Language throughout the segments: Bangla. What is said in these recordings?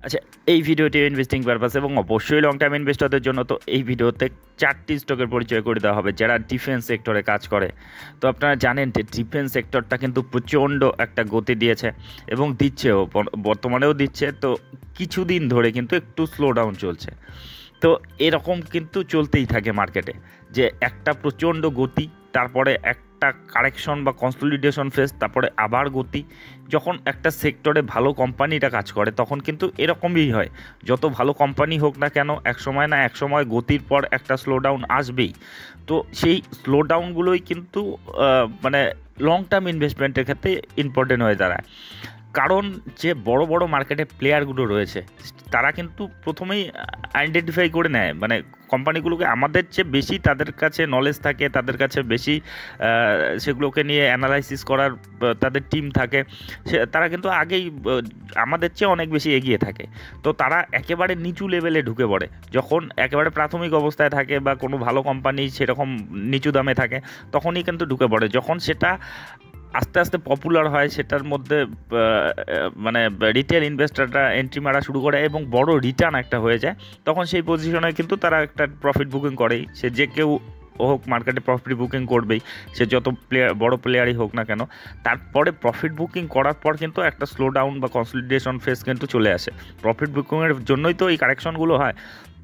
আচ্ছা, এই ভিডিওটি ইনভেস্টিং পারপাস এবং অবশ্যই লং টাইম ইনভেস্টরদের জন্য। তো এই ভিডিওতে 4টি স্টকের পরিচয় করে দেওয়া হবে যারা ডিফেন্স সেক্টরে কাজ করে। তো আপনারা জানেন যে ডিফেন্স সেক্টরটা কিন্তু প্রচণ্ড একটা গতি দিয়েছে এবং দিচ্ছেও, বর্তমানেও দিচ্ছে। তো কিছুদিন ধরে কিন্তু একটু স্লো ডাউন চলছে। তো এরকম কিন্তু চলতেই থাকে মার্কেটে, যে একটা প্রচণ্ড গতি, তারপরে একটা কারেকশন বা কনসলিডেশন ফেজ, তারপরে আবার গতি। যখন একটা সেক্টরে ভালো কোম্পানিটা কাজ করে তখন কিন্তু এরকমই হয়। যত ভালো কোম্পানি হোক না কেন, এক সময় না এক সময় গতির পর একটা স্লো ডাউন আসবেই। তো সেই স্লো ডাউনগুলোই কিন্তু মানে লং টার্ম ইনভেস্টমেন্টের ক্ষেত্রে ইম্পর্টেন্ট হয়ে দাঁড়ায়। কারণ যে বড় বড় মার্কেটে প্লেয়ারগুলো রয়েছে তারা কিন্তু প্রথমেই আইডেন্টিফাই করে নেয়, মানে কোম্পানিগুলোকে আমাদের চেয়ে বেশি তাদের কাছে নলেজ থাকে, তাদের কাছে বেশি সেগুলোকে নিয়ে অ্যানালাইসিস করার তাদের টিম থাকে। তারা কিন্তু আগেই আমাদের চেয়ে অনেক বেশি এগিয়ে থাকে। তো তারা একেবারে নিচু লেভেলে ঢুকে পড়ে যখন একেবারে প্রাথমিক অবস্থায় থাকে বা কোনো ভালো কোম্পানি সেরকম নিচু দামে থাকে, তখনই কিন্তু ঢুকে পড়ে। যখন সেটা আস্তে আস্তে পপুলার হয়, সেটার মধ্যে মানে রিটেল ইনভেস্টাররা এন্ট্রি মারা শুরু করে এবং বড় রিটার্ন একটা হয়ে যায়, তখন সেই পজিশনে কিন্তু তারা একটা প্রফিট বুকিং করেই। সে যে কেউ হোক মার্কেটে প্রফিট বুকিং করবেই, সে যত বড় প্লেয়ারই হোক না কেন। তারপরে প্রফিট বুকিং করার পর কিন্তু একটা স্লো ডাউন বা কনসলিডেশন ফেজ কিন্তু চলে আসে। প্রফিট বুকিংয়ের জন্যই তো এই কারেকশনগুলো হয়।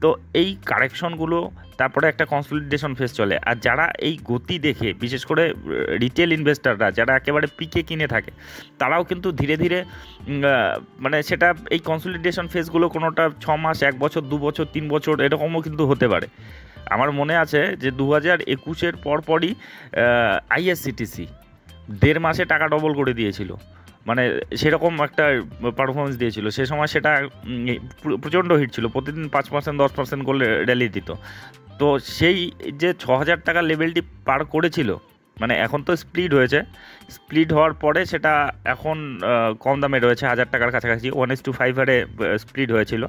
তো এই কারেকশনগুলো তারপরে একটা কনসলিডেশন ফেজ চলে। আর যারা এই গতি দেখে, বিশেষ করে রিটেল ইনভেস্টাররা যারা একেবারে পিকে কিনে থাকে, তারাও কিন্তু ধীরে ধীরে মানে সেটা এই কনসলিডেশন ফেজগুলো কোনোটা 6 মাস, 1 বছর, 2 বছর, 3 বছর এরকমও কিন্তু হতে পারে। আমার মনে আছে যে 2021-এর পরপরই আইএসসিটিসি 1.5 মাসে টাকা ডবল করে দিয়েছিল, মানে সেরকম একটা পারফরমেন্স দিয়েছিল। সে সময় সেটা প্রচণ্ড হিট ছিল, প্রতিদিন 5%, 10% করে র্যালি দিত। তো সেই যে 6,000 টাকার লেভেলটি পার করেছিল, মানে এখন তো স্প্লিট হয়েছে, স্প্লিট হওয়ার পরে সেটা এখন কম দামে রয়েছে, 1,000 টাকার কাছাকাছি, 1:5 হারে স্প্লিট হয়েছিল।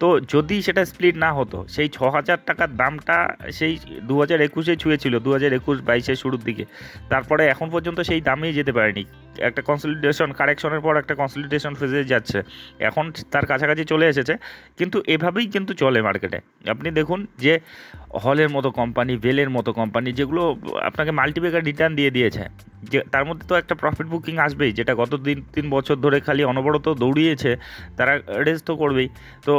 তো যদি সেটা স্প্লিট না হতো, সেই 6,000 টাকার দামটা সেই 2021-এ ছুঁয়েছিল, 2021-22-এর শুরুর দিকে। তারপরে এখন পর্যন্ত সেই দামেই যেতে পারেনি। একটা কনসলিডেশন কারেকশনের পর একটা কনসলিডেশন ফেজে যাচ্ছে, এখন তার কাছাকাছি চলে এসেছে। কিন্তু এভাবেই কিন্তু চলে মার্কেটে। আপনি দেখুন যে হলের মতো কোম্পানি, ভেলের মতো কোম্পানি, যেগুলো আপনাকে মাল্টিপ্যাকার রিটার্ন দিয়ে দিয়েছে, যে তার মধ্যে তো একটা প্রফিট বুকিং আসবেই, যেটা গত 3 বছর ধরে খালি অনবরত দৌড়িয়েছে, তারা রেস তো করবেই। তো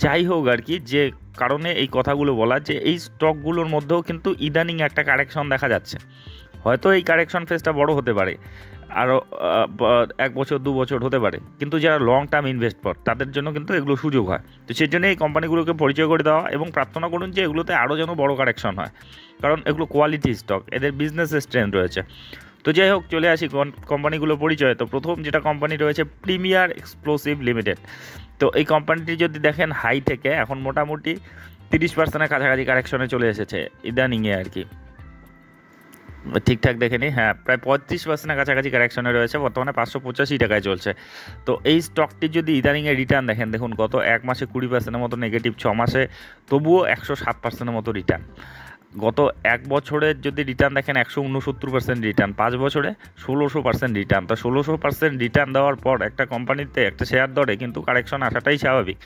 যাই হোক আর কি, যে কারণে এই কথাগুলো বলা, যে এই স্টকগুলোর মধ্যেও কিন্তু ইদানিং একটা কারেকশন দেখা যাচ্ছে। হয়তো এই কারেকশন ফেজটা বড় হতে পারে, আরও 1 বছর 2 বছর হতে পারে, কিন্তু যারা লং টার্ম ইনভেস্টর তাদের জন্য কিন্তু এগুলো সুযোগ হয়। তো সেই জন্য এই কোম্পানিগুলোকে পরিচয় করে দেওয়া এবং প্রার্থনা করুন যে এগুলোতে আরও যেন বড় কারেকশন হয়, কারণ এগুলো কোয়ালিটি স্টক, এদের বিজনেস স্ট্রেংথ রয়েছে। তো যাই হোক, চলে আসি কোম্পানিগুলো পরিচয়। তো প্রথম যেটা কোম্পানি রয়েছে, প্রিমিয়ার এক্সপ্লোসিভ লিমিটেড। তো এই কোম্পানিটি যদি দেখেন, হাই থেকে এখন মোটামুটি 30%-এর কাছাকাছি কারেকশনে চলে এসেছে ইদানিংয়ে আর কি। ঠিকঠাক দেখে নিই, হ্যাঁ, প্রায় 35%-এর কাছাকাছি কারেকশনে রয়েছে, বর্তমানে 585 টাকায় চলছে। তো এই স্টকটি যদি ইদানিংয়ে রিটার্ন দেখেন, দেখুন গত 1 মাসে 20%-এর মতো নেগেটিভ, 6 মাসে তবুও 107%-এর মতো রিটার্ন। গত 1 বছরের যদি রিটার্ন দেখেন, 169% রিটার্ন, 5 বছরে 1600% রিটার্ন। তো 1600% রিটার্ন দেওয়ার পর একটা কোম্পানিতে, একটা শেয়ার দরে কিন্তু কারেকশন আসাটাই স্বাভাবিক।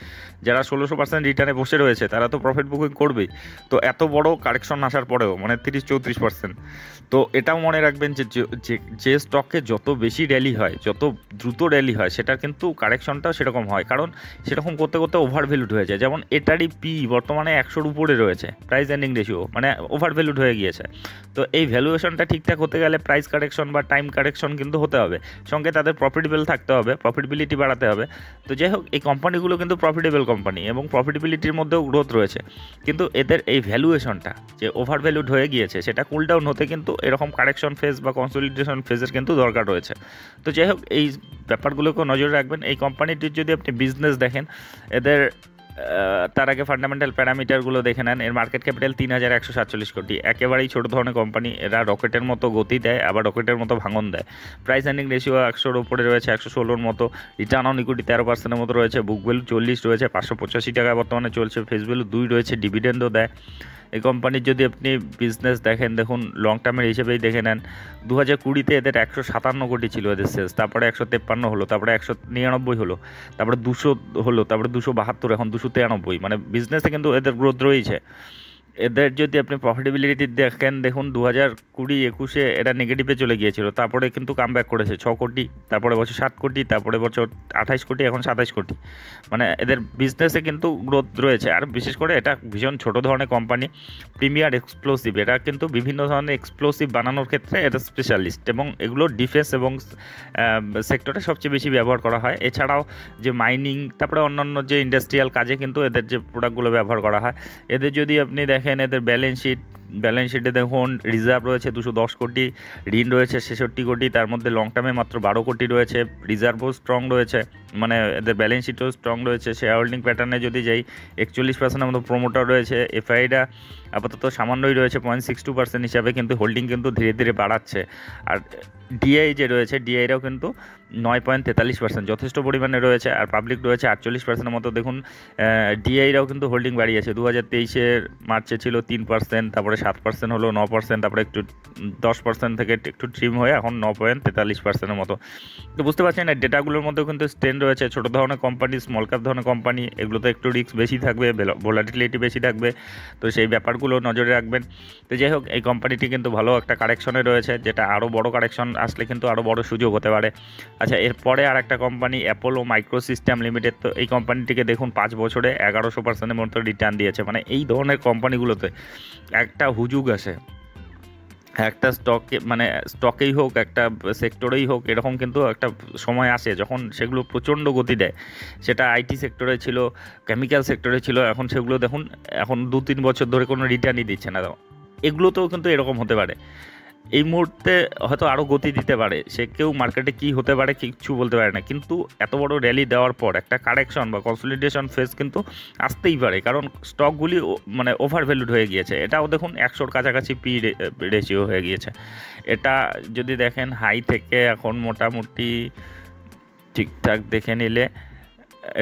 যারা 1600% রিটার্নে বসে রয়েছে তারা তো প্রফিট বুকিং করবেই। তো এত বড় কারেকশন আসার পরেও, মানে 30-34%। তো এটাও মনে রাখবেন যে যে স্টকে যত বেশি র্যালি হয়, যত দ্রুত র্যালি হয়, সেটার কিন্তু কারেকশনটাও সেরকম হয়, কারণ সেরকম করতে করতে ওভার ভ্যালুড হয়ে যায়। যেমন এটারই পি বর্তমানে 100-র উপরে রয়েছে, প্রাইস এর্নিং রেশিও, মানে ওভার ভ্যালুড হয়ে গিয়েছে। তো এই ভ্যালুয়েশনটা ঠিকঠাক হতে গেলে প্রাইস কারেকশন বা টাইম কারেকশন কিন্তু হতে হবে, সঙ্গে তাদের প্রফিটেবল থাকতে হবে, প্রফিটেবিলিটি বাড়াতে হবে। তো যাই হোক, এই কোম্পানিগুলো কিন্তু প্রফিটেবল কোম্পানি এবং প্রফিটেবিলিটির মধ্যেও গ্রোথ রয়েছে, কিন্তু এদের এই ভ্যালুয়েশনটা যে ওভার ভ্যালুড হয়ে গিয়েছে, সেটা কুল ডাউন হতে কিন্তু এরকম কারেকশন ফেজ বা কনসলিডেশন ফেজের কিন্তু দরকার রয়েছে। তো যাই হোক, এই ব্যাপারগুলোকেও নজরে রাখবেন। এই কোম্পানিটির যদি আপনি বিজনেস দেখেন, এদের তার আগে ফান্ডামেন্টাল প্যারামিটারগুলো দেখে নেন। এর মার্কেট ক্যাপিটাল 3,147 কোটি, একেবারেই ছোটো ধরনের কোম্পানি। এরা রকেটের মতো গতি দেয়, আবার রকেটের মতো ভাঙন দেয়। প্রাইস আর্নিং রেশিও 100-র উপরে রয়েছে, 116-র মতো। রিটার্ন অন ইকুইটি 13%-এর মতো রয়েছে। বুক ভ্যালু 40 রয়েছে, 585 টাকায় বর্তমানে চলছে। ফেস ভ্যালু 2 রয়েছে, ডিভিডেন্ডও দেয়। এই কোম্পানির যদি আপনি বিজনেস দেখেন, দেখুন লং টার্মের হিসেবেই দেখে নেন, 2020-তে এদের 157 কোটি ছিল এদের সেলস, তারপরে 153 হলো, তারপরে 199 হলো, তারপরে 200 হলো, তারপরে 272, এখন 293। মানে বিজনেসে কিন্তু এদের গ্রোথ রয়েছে। এদের যদি আপনি প্রফিটেবিলিটি দেখেন, দেখুন 2020-21-এ এটা নেগেটিভে চলে গিয়েছিল, তারপরে কিন্তু কামব্যাক করেছে 6 কোটি, তারপরে বছর 7 কোটি, তারপরে বছর 28 কোটি, এখন 27 কোটি। মানে এদের বিজনেসে কিন্তু গ্রোথ রয়েছে। আর বিশেষ করে এটা ভীষণ ছোট ধরনের কোম্পানি, প্রিমিয়ার এক্সপ্লোসিভ, এটা কিন্তু বিভিন্ন ধরনের এক্সপ্লোসিভ বানানোর ক্ষেত্রে এটা স্পেশালিস্ট, এবং এগুলো ডিফেন্স এবং সেক্টরে সবচেয়ে বেশি ব্যবহার করা হয়। এছাড়াও যে মাইনিং, তারপরে অন্যান্য যে ইন্ডাস্ট্রিয়াল কাজে কিন্তু এদের যে প্রোডাক্টগুলো ব্যবহার করা হয়। এদের যদি আপনি দেখেন এদের ব্যালেন্স শিটে দেখুন রিজার্ভ রয়েছে 210 কোটি, ঋণ রয়েছে 66 কোটি, তার মধ্যে লং টার্মে মাত্র 12 কোটি রয়েছে, রিজার্ভও স্ট্রং রয়েছে, মানে এদের ব্যালেন্স শিটও স্ট্রং রয়েছে। শেয়ার হোল্ডিং প্যাটার্নে যদি যাই, 41% মতো প্রোমোটার রয়েছে, এফআইটা আপাতত সামান্যই রয়েছে 0.62% হিসাবে, কিন্তু হোল্ডিং কিন্তু ধীরে ধীরে বাড়াচ্ছে। আর ডিআই যে রয়েছে, ডিআইরাও কিন্তু 9.43% যথেষ্ট পরিমাণে রয়েছে, আর পাবলিক রয়েছে 48%-এর মতো। দেখুন ডিআইরাও কিন্তু হোল্ডিং বাড়িয়েছে, 2023-এর মার্চে ছিল 3%, তারপরে 7% হলো, 9%, তারপরে একটু 10% থেকে একটু ট্রিম হয়ে এখন 9.43%-এর মতো। তো বুঝতে পারছেন না, ডেটাগুলোর মধ্যেও কিন্তু স্ট্রেন রয়েছে। ছোটো ধরনের কোম্পানি, স্মল ক্যাপ ধরনের কোম্পানি, এগুলোতে একটু রিস্ক বেশি থাকবে, ভোলাটিলিটি বেশি থাকবে, তো সেই ব্যাপারগুলো নজরে রাখবেন। তো যাই হোক, এই কোম্পানিটি কিন্তু ভালো একটা কারেকশনে রয়েছে, যেটা আরও বড় কারেকশন আসলে কিন্তু আরও বড় সুযোগ হতে পারে। আচ্ছা, এরপরে আর একটা কোম্পানি অ্যাপোলো মাইক্রোসিস্টেম লিমিটেড। তো এই কোম্পানিটিকে দেখুন 5 বছরে 1100%-এর মতো রিটার্ন দিয়েছে। মানে এই ধরনের কোম্পানিগুলোতে একটা হুজুগ আসে, একটা স্টকে, মানে স্টকেই হোক, একটা সেক্টরেই হোক, এরকম কিন্তু একটা সময় আসে যখন সেগুলো প্রচণ্ড গতি দেয়। সেটা আইটি সেক্টরে ছিল, কেমিক্যাল সেক্টরে ছিল, এখন সেগুলো দেখুন এখন 2-3 বছর ধরে কোনো রিটার্নই দিচ্ছে না। এগুলোতেও কিন্তু এরকম হতে পারে, এই মুহূর্তে হয়তো আরও গতি দিতে পারে। সে কেউ মার্কেটে কী হতে পারে কিচ্ছু বলতে পারে না, কিন্তু এত বড় র্যালি দেওয়ার পর একটা কারেকশন বা কনসলিডেশন ফেজ কিন্তু আসতেই পারে, কারণ স্টকগুলি মানে ওভার ভ্যালুড হয়ে গিয়েছে। এটাও দেখুন 100-র কাছাকাছি পি রেশিও হয়ে গিয়েছে। এটা যদি দেখেন হাই থেকে এখন মোটামুটি ঠিকঠাক দেখে নিলে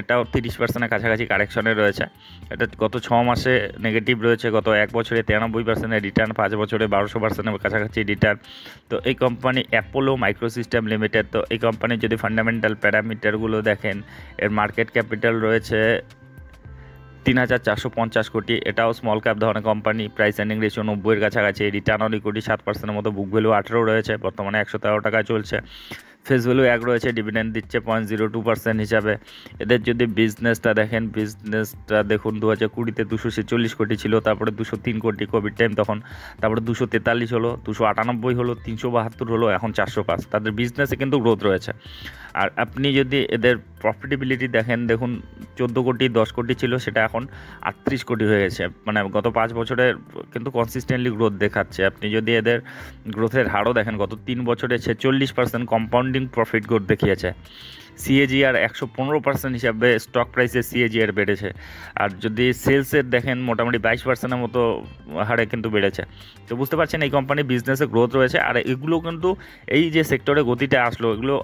এটাও 30%-এর কাছাকাছি কারেকশনে রয়েছে। এটা গত 6 মাসে নেগেটিভ রয়েছে, গত 1 বছরে 93%-এর রিটার্ন, 5 বছরে 1200%-এর কাছাকাছি রিটার্ন। তো এই কোম্পানি অ্যাপোলো মাইক্রোসিস্টেম লিমিটেড, তো এই কোম্পানির যদি ফান্ডামেন্টাল প্যারামিটারগুলো দেখেন, এর মার্কেট ক্যাপিটাল রয়েছে 3450 কোটি, এটাও স্মল ক্যাপ ধরনের কোম্পানি, প্রাইস আর্নিং রেশিও 90-এর কাছাকাছি, রিটার্ন অন ইকুইটি 7%-এর মতো, বুক ভ্যালু 18 রয়েছে, বর্তমানে 113 টাকায় চলছে, ফেস ভ্যালু 1 রয়েছে, ডিভিডেন্ড দিচ্ছে 0.02% হিসাবে। এদের যদি বিজনেসটা দেখেন, বিজনেসটা দেখুন 2020-তে 246 কোটি ছিল, তারপরে 203 কোটি কোভিড টাইম তখন, তারপরে 243 হলো, 298 হলো, 372 হলো, এখন 405। তাদের বিজনেসে কিন্তু গ্রোথ রয়েছে। আর আপনি যদি এদের প্রফিটেবিলিটি দেখেন, দেখুন 14 কোটি 10 কোটি ছিল, সেটা এখন 38 কোটি হয়ে গেছে। মানে গত 5 বছরের কিন্তু কনসিস্টেন্টলি গ্রোথ দেখাচ্ছে। আপনি যদি এদের গ্রোথের হারও দেখেন, গত 3 বছরে 46% কম্পাউন্ডিং প্রফিট গ্রোথ দেখিয়েছে। সিএজিআর 115% হিসাবে স্টক প্রাইসে সিএজিআর বেড়েছে। আর যদি সেলসের দেখেন, মোটামুটি 22%-এর মতো হারে কিন্তু বেড়েছে। তো বুঝতে পারছেন এই কোম্পানির বিজনেসে গ্রোথ রয়েছে। আর এগুলো কিন্তু এই যে সেক্টরে গতিটা এগুলো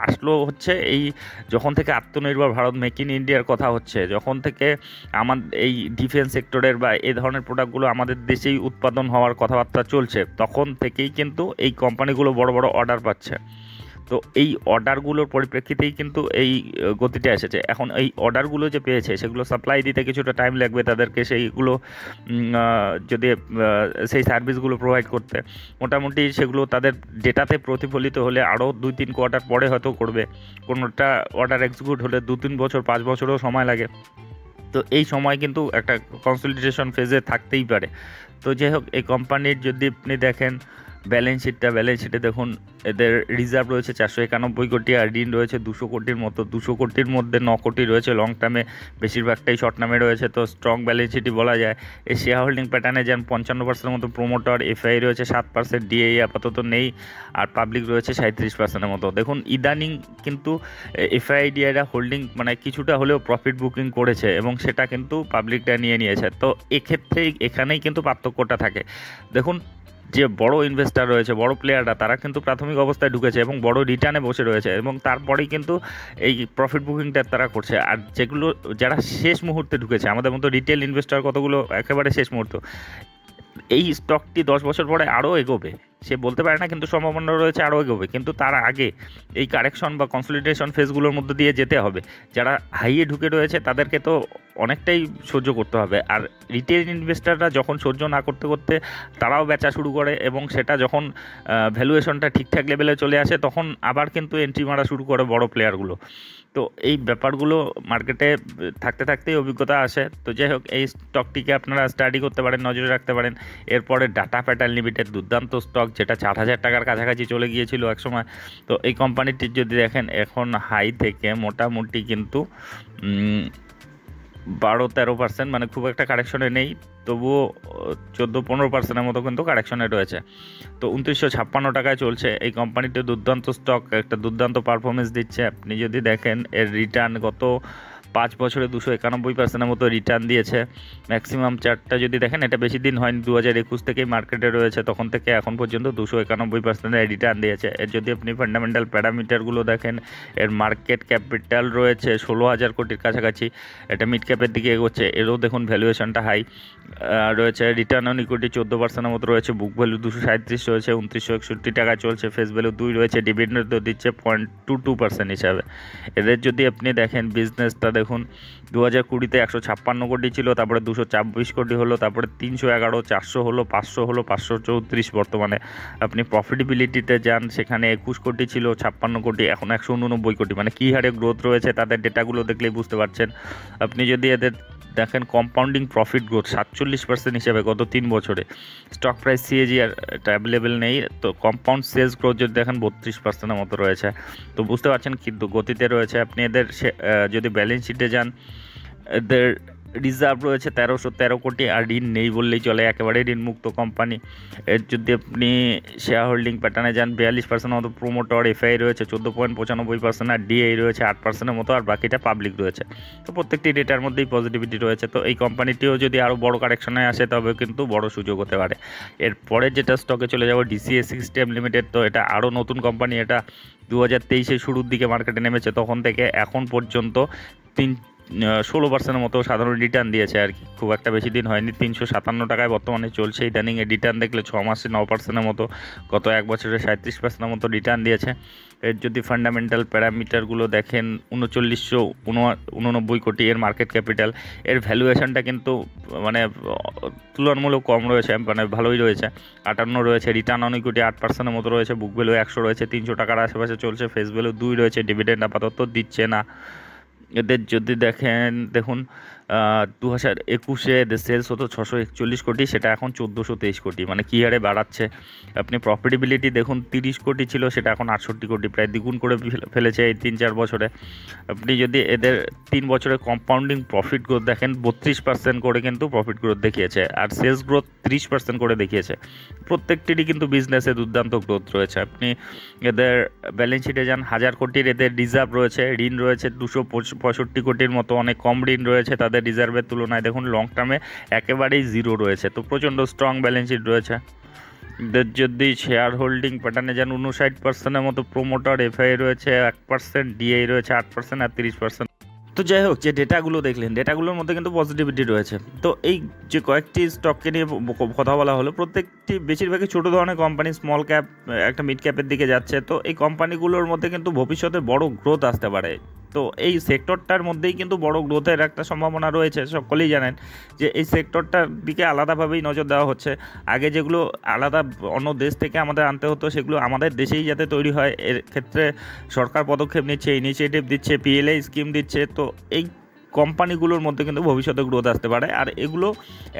আসলো হচ্ছে এই যখন থেকে আত্মনির্ভর ভারত, মেক ইন ইন্ডিয়ার কথা হচ্ছে, যখন থেকে আমাদের এই ডিফেন্স সেক্টরের বা এই ধরনের প্রোডাক্টগুলো আমাদের দেশেই উৎপাদন হওয়ার কথাবার্তা চলছে, তখন থেকেই কিন্তু এই কোম্পানিগুলো বড় বড় অর্ডার পাচ্ছে। তো এই অর্ডারগুলোর পরিপ্রেক্ষিতেই কিন্তু এই গতিটা এসেছে। এখন এই অর্ডারগুলো যে পেয়েছে, সেগুলো সাপ্লাই দিতে কিছুটা টাইম লাগবে তাদেরকে, সেইগুলো যদি সেই সার্ভিসগুলো প্রোভাইড করতে, মোটামুটি সেগুলো তাদের ডেটাতে প্রতিফলিত হলে আরও 2-3 কোয়ার্টার পরে হয়তো করবে। কোনোটা অর্ডার এক্সিকিউট হলে 2-3 বছর, 5 বছরও সময় লাগে। তো এই সময় কিন্তু একটা কনসলিডেশন ফেজে থাকতেই পারে। তো যাই হোক, এই কোম্পানির যদি আপনি দেখেন ব্যালেন্স শিটে দেখুন, এদের রিজার্ভ রয়েছে 491 কোটি, আর ঋণ রয়েছে 200 কোটির মতো। 200 কোটির মধ্যে 9 কোটি রয়েছে লং টার্মে, বেশিরভাগটাই শর্ট টার্মে রয়েছে। তো স্ট্রং ব্যালেন্স শিটই বলা যায়। এই শেয়ার হোল্ডিং প্যাটার্নে যান, 55%-এর মতো প্রোমোটার, এফআই রয়েছে 7%, ডিআই আপাতত নেই, আর পাবলিক রয়েছে 37%-এর মতো। দেখুন ইদানিং কিন্তু এফআই ডিআইরা হোল্ডিং মানে কিছুটা হলেও প্রফিট বুকিং করেছে, এবং সেটা কিন্তু পাবলিকটা নিয়ে নিয়েছে। তো এক্ষেত্রেই এখানেই কিন্তু পার্থক্যটা থাকে। দেখুন যে বড় ইনভেস্টার রয়েছে, বড় প্লেয়াররা, তারা কিন্তু প্রাথমিক অবস্থায় ঢুকেছে এবং বড় রিটার্নে বসে রয়েছে, এবং তারপরেই কিন্তু এই প্রফিট বুকিংটা তারা করছে। আর যেগুলো যারা শেষ মুহূর্তে ঢুকেছে, আমাদের মতো রিটেল ইনভেস্টার কতগুলো একেবারে শেষ মুহূর্ত, এই স্টকটি 10 বছর পরে আরও এগোবে, সে বলতে পারে না, কিন্তু সম্ভাবনা রয়েছে আরও এগোবে। কিন্তু তার আগে এই কারেকশন বা কনসলিডেশন ফেজগুলোর মধ্যে দিয়ে যেতে হবে। যারা হাইয়ে ঢুকে রয়েছে তাদেরকে তো অনেকটাই সহ্য করতে হবে, আর রিটেল ইনভেস্টাররা যখন সহ্য না করতে করতে তারাও বেচা শুরু করে, এবং সেটা যখন ভ্যালুয়েশনটা ঠিকঠাক লেভেলে চলে আসে তখন আবার কিন্তু এন্ট্রি মারা শুরু করে বড় প্লেয়ারগুলো। তো এই ব্যাপারগুলো মার্কেটে থাকতে থাকতেই অভিজ্ঞতা আসে। তো যাই হোক, এই স্টকটিকে আপনারা স্টাডি করতে পারেন, নজরে রাখতে পারেন। এরপরে ডাটা প্যাটার্ন লিমিটেড, দুর্দান্ত স্টক, যেটা 4,000 টাকার কাছাকাছি চলে গিয়েছিল একসময়। তো এই কোম্পানিটির যদি দেখেন এখন হাই থেকে মোটামুটি কিন্তু 12-13%, মানে খুব একটা কারেকশনে নেই, তবুও 14-15%-এর মতো কিন্তু কারেকশনে রয়েছে। তো 2956 টাকায় চলছে এই কোম্পানিটি। দুর্দান্ত স্টক, একটা দুর্দান্ত পারফরমেন্স দিচ্ছে। আপনি যদি দেখেন এর রিটার্ন গত 5 বছরে 291%-এর মতো রিটার্ন দিয়েছে। ম্যাক্সিমাম চার্টটা যদি দেখেন, এটা বেশি দিন হয়নি, 2021 থেকেই মার্কেটে রয়েছে, তখন থেকে এখন পর্যন্ত 291%-এর রিটার্ন দিয়েছে। এর যদি আপনি ফান্ডামেন্টাল প্যারামিটারগুলো দেখেন, এর মার্কেট ক্যাপিটাল রয়েছে 16,000 কোটির কাছাকাছি, এটা মিড ক্যাপের দিকে এগোচ্ছে। এরও দেখুন ভ্যালুয়েশনটা হাই রয়েছে। রিটার্ন অন ইকুইটি 14%-এর মতো রয়েছে। বুক ভ্যালু 237 রয়েছে, 2961 টাকায় চলছে। ফেস ভ্যালু 2 রয়েছে। ডিভিডেন্ড দিচ্ছে 0.22% হিসাবে। এদের যদি আপনি দেখেন বিজনেসটা দেখুন, 2020-তে 156 কোটি ছিল, তারপরে 224 কোটি হলো, তারপরে 311, 400 হলো, 500 হলো, 534 বর্তমানে। আপনি প্রফিটেবিলিটিতে যান, সেখানে 21 কোটি ছিল, 56 কোটি, এখন 189 কোটি। মানে কী হারে গ্রোথ রয়েছে তাদের ডেটাগুলো দেখলেই বুঝতে পারছেন। আপনি যদি এদের দেখেন কম্পাউন্ডিং প্রফিট গ্রোথ 47% হিসেবে গত 3 বছরে। স্টক প্রাইস সিএজিআর এটা অ্যাভেলেবেল নেই, তো কম্পাউন্ড সেলস গ্রোথ যদি দেখেন 32%-এর মতো রয়েছে। তো বুঝতে পারছেন কিন্তু গতিতে রয়েছে। আপনি এদের যদি ব্যালেন্স শিটে যান, এদের রিজার্ভ রয়েছে 1313 কোটি, আর ঋণ নেই বললেই চলে, একেবারে ঋণমুক্ত কোম্পানি। এর যদি আপনি শেয়ার হোল্ডিং প্যাটার্নে যান, 42% মতো প্রোমোটর, এফআই রয়েছে 14.95%, আর ডিআই রয়েছে 8%-এর মতো, আর বাকিটা পাবলিক রয়েছে। তো প্রত্যেকটি ডেটার মধ্যেই পজিটিভিটি রয়েছে। তো এই কোম্পানিটিও যদি আরও বড় কারেকশনে আসে তবে কিন্তু বড় সুযোগ হতে পারে। এরপরে যেটা স্টকে চলে যাব, ডিসিএ সিস্টেম লিমিটেড। তো এটা আরও নতুন কোম্পানি, এটা 2023-এর শুরুর দিকে মার্কেটে নেমেছে, তখন থেকে এখন পর্যন্ত 16%-এর মতো সাধারণ রিটার্ন দিয়েছে আর কি, খুব একটা বেশি দিন হয়নি। 357 টাকায় বর্তমানে চলছে। ইদানিং এর রিটার্ন দেখলে 6 মাসে 9%-এর মতো, গত 1 বছরে 37%-এর মতো রিটার্ন দিয়েছে। এর যদি ফান্ডামেন্টাল প্যারামিটারগুলো দেখেন, 3989 কোটি এর মার্কেট ক্যাপিটাল। এর ভ্যালুয়েশনটা কিন্তু মানে তুলনামূলক কম রয়েছে, মানে ভালোই রয়েছে, 58 রয়েছে। রিটার্ন অন ইকুইটি 8%-এর মতো রয়েছে। বুক ভ্যালু 100 রয়েছে, 300 টাকার আশেপাশে চলছে। ফেস ভ্যালু 2 রয়েছে। ডিভিডেন্ড আপাতত দিচ্ছে না। এদের যদি দেখুন 2021-এ এদের সেলস হতো 641 কোটি, সেটা এখন 1423 কোটি, মানে কী হারে বাড়াচ্ছে। আপনি প্রফিটেবিলিটি দেখুন, 30 কোটি ছিল, সেটা এখন 68 কোটি, প্রায় দ্বিগুণ করে ফেলেছে এই 3-4 বছরে। আপনি যদি এদের 3 বছরে কম্পাউন্ডিং প্রফিট গ্রোথ দেখেন, 32% করে কিন্তু প্রফিট গ্রোথ দেখিয়েছে, আর সেলস গ্রোথ 30% করে দেখিয়েছে। প্রত্যেকটিরই কিন্তু বিজনেসে দুর্দান্ত গ্রোথ রয়েছে। আপনি এদের ব্যালেন্স শিটে যান, 1000 কোটির এদের রিজার্ভ রয়েছে। ঋণ রয়েছে 265 কোটির মতো, অনেক কম ঋণ রয়েছে তাদের রিজার্ভের তুলনায়। দেখুন লং টার্মে একেবারেই জিরো রয়েছে, তো প্রচণ্ড স্ট্রং ব্যালেন্স শিট রয়েছে। এদের যদি শেয়ার হোল্ডিং প্যাটার্নে যান, 59%-এর মতো প্রোমোটার, এফআই রয়েছে 1%, ডিআই রয়েছে 8%, আর 30%। তো যাই হোক, যে ডেটাগুলো দেখলেন, ডেটাগুলোর মধ্যে কিন্তু পজিটিভিটি রয়েছে। তো এই যে কয়েকটি স্টককে নিয়ে কথা বলা হলো, প্রত্যেকটি বেশিরভাগই ছোটো ধরনের কোম্পানি, স্মল ক্যাপ, একটা মিড ক্যাপের দিকে যাচ্ছে। তো এই কোম্পানিগুলোর মধ্যে কিন্তু ভবিষ্যতে বড় গ্রোথ আসতে পারে। তো এই সেক্টরটার মধ্যেই কিন্তু বড় গ্রোথের একটা সম্ভাবনা রয়েছে। সকলেই জানেন যে এই সেক্টরটার দিকে আলাদাভাবেই নজর দেওয়া হচ্ছে। আগে যেগুলো আলাদা অন্য দেশ থেকে আমাদের আনতে হতো, সেগুলো আমাদের দেশেই যাতে তৈরি হয়, এর ক্ষেত্রে সরকার পদক্ষেপ নিচ্ছে, ইনিশিয়েটিভ দিচ্ছে, পিএলআই স্কিম দিচ্ছে। তো এই কোম্পানিগুলোর মধ্যে কিন্তু ভবিষ্যতে গ্রোথ আসতে পারে, আর এগুলো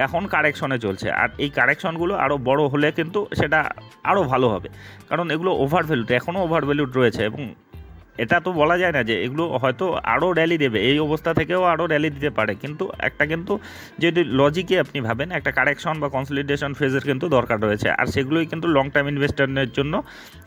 এখন কারেকশনে চলছে। আর এই কারেকশনগুলো আরও বড় হলে কিন্তু সেটা আরও ভালো হবে, কারণ এগুলো ওভার ভ্যালুড, এখনও ওভার ভ্যালুড রয়েছে। এবং এটা তো বলা যায় না যে এগুলো হয়তো আরও র্যালি দেবে, এই অবস্থা থেকেও আরও র্যালি দিতে পারে, কিন্তু যদি লজিকে আপনি ভাবেন, একটা কারেকশন বা কনসলিডেশন ফেজের কিন্তু দরকার রয়েছে, আর সেগুলোই কিন্তু লং টার্ম ইনভেস্টরের জন্য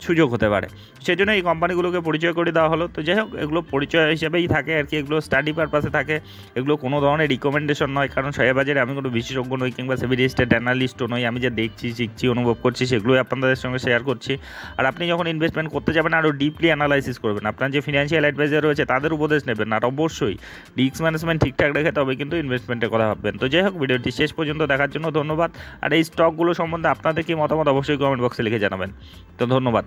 সুযোগ হতে পারে। সেই জন্য এই কোম্পানিগুলোকে পরিচয় করে দেওয়া হলো। তো যাই হোক, এগুলো পরিচয় হিসেবেই থাকে আর কি, এগুলো স্টাডি পারপাসে থাকে, এগুলো কোনো ধরনের রিকমেন্ডেশন নয়। কারণ শেয়ার বাজারে আমি কোনো বিশেষজ্ঞ নই, কিংবা সেবি রেজিস্টার্ড অ্যানালিস্টও নই। আমি যা দেখছি, শিখছি, অনুভব করছি, সেগুলোই আপনাদের সঙ্গে শেয়ার করছি। আর আপনি যখন ইনভেস্টমেন্ট করতে যাবেন, আরও ডিপলি অ্যানালাইসিস করবেন। আপনার যে ফিনান্সিয়াল অ্যাডভাইজার রয়েছে তাদের উপদেশ নেবেন, আর অবশ্যই রিস্ক ম্যানেজমেন্ট ঠিকঠাক রেখে তবে কিন্তু ইনভেস্টমেন্টের কথা ভাববেন। তো যাই হোক, ভিডিওটি শেষ পর্যন্ত দেখার জন্য ধন্যবাদ। আর এই স্টকগুলো সম্বন্ধে আপনাদের কি মতামত অবশ্যই কমেন্ট বক্সে লিখে জানাবেন। তো ধন্যবাদ।